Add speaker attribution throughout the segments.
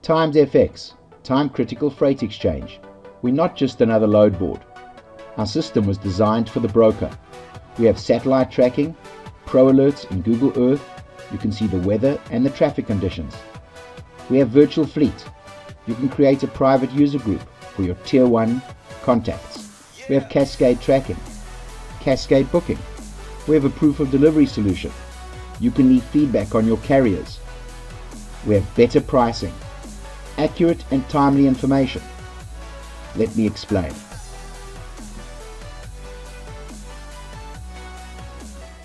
Speaker 1: Times FX, Time Critical Freight Exchange. We're not just another load board. Our system was designed for the broker. We have satellite tracking, pro alerts in Google Earth. You can see the weather and the traffic conditions. We have virtual fleet. You can create a private user group for your tier 1 contacts. We have cascade tracking, cascade booking. We have a proof of delivery solution. You can leave feedback on your carriers. We have better pricing, accurate and timely information. Let me explain.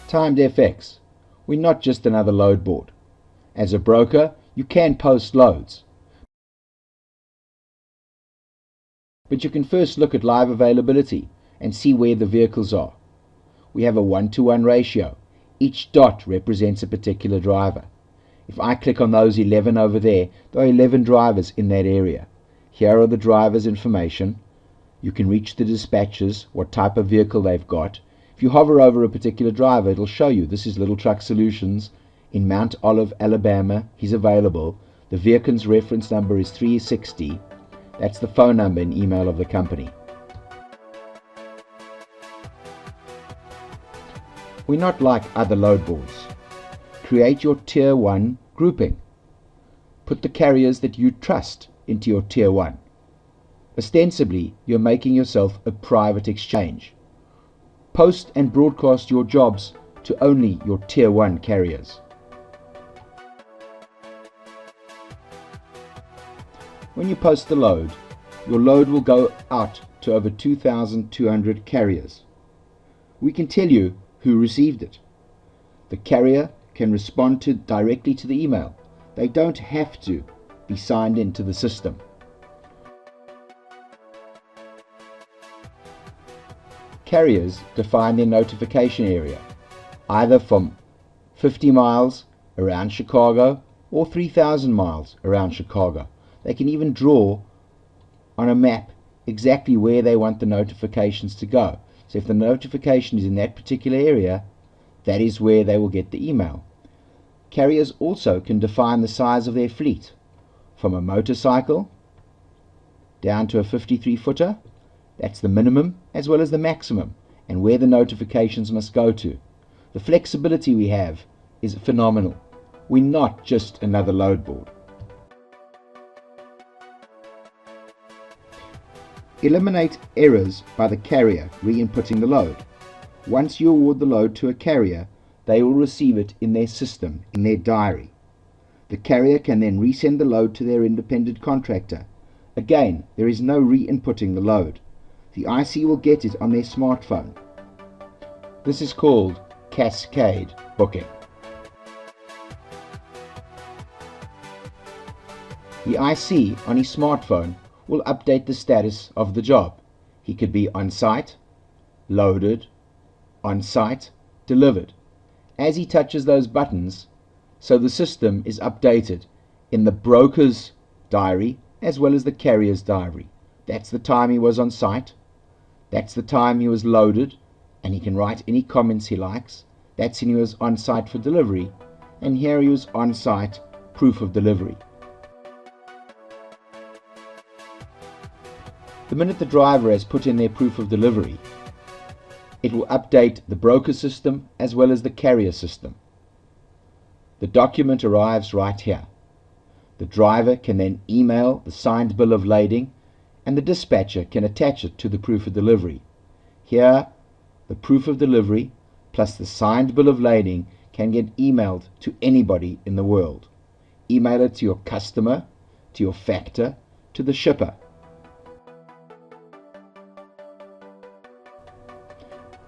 Speaker 1: Timed FX. We're not just another load board. As a broker, you can post loads. But you can first look at live availability and see where the vehicles are. We have a 1-to-1 ratio. Each dot represents a particular driver. If I click on those 11 over there are 11 drivers in that area. Here are the drivers' information. You can reach the dispatchers, what type of vehicle they've got. If you hover over a particular driver, it'll show you. This is Little Truck Solutions in Mount Olive, Alabama. He's available. The vehicle's reference number is 360. That's the phone number and email of the company. We're not like other load boards. Create your tier 1 grouping. Put the carriers that you trust into your tier 1. Ostensibly, you're making yourself a private exchange. Post and broadcast your jobs to only your tier 1 carriers. When you post the load, your load will go out to over 2,200 carriers. We can tell you who received it. The carrier can respond directly to the email. They don't have to be signed into the system. Carriers define their notification area, either from 50 miles around Chicago or 3,000 miles around Chicago. They can even draw on a map exactly where they want the notifications to go. So if the notification is in that particular area, that is where they will get the email. Carriers also can define the size of their fleet, from a motorcycle down to a 53-footer. That's the minimum as well as the maximum, and where the notifications must go to. The flexibility we have is phenomenal. We're not just another load board. Eliminate errors by the carrier re-inputting the load. Once you award the load to a carrier, they will receive it in their system, in their diary. The carrier can then resend the load to their independent contractor. Again, there is no re-inputting the load. The IC will get it on their smartphone. This is called cascade booking. The IC on his smartphone will update the status of the job. He could be on site, loaded, on site, delivered. As he touches those buttons, so the system is updated in the broker's diary as well as the carrier's diary. That's the time he was on site. That's the time he was loaded, and he can write any comments he likes. That's when he was on site for delivery, and here he was on site, proof of delivery. The minute the driver has put in their proof of delivery, it will update the broker system as well as the carrier system. The document arrives right here. The driver can then email the signed bill of lading, and the dispatcher can attach it to the proof of delivery. Here, the proof of delivery plus the signed bill of lading can get emailed to anybody in the world. Email it to your customer, to your factor, to the shipper.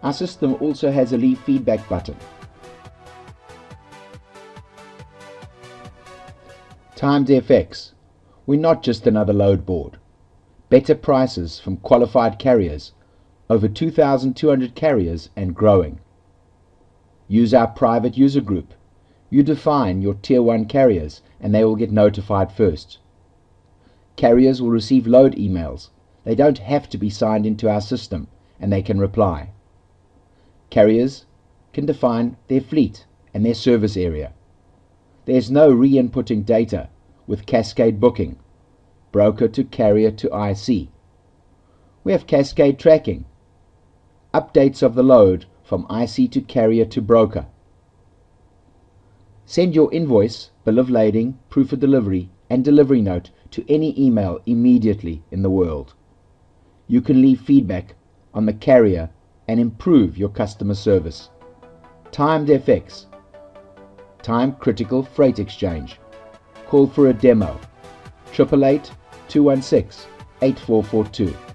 Speaker 1: Our system also has a leave feedback button. Timed FX. We're not just another load board. Better prices from qualified carriers, over 2,200 carriers and growing. Use our private user group. You define your tier 1 carriers and they will get notified first. Carriers will receive load emails. They don't have to be signed into our system and they can reply. Carriers can define their fleet and their service area. There's no re-inputting data with cascade booking broker to carrier to IC. We have cascade tracking, updates of the load from IC to carrier to broker. Send your invoice, bill of lading, proof of delivery, and delivery note to any email immediately in the world. You can leave feedback on the carrier and improve your customer service. Timed FX, time critical freight exchange. Call for a demo. 888 216 8442.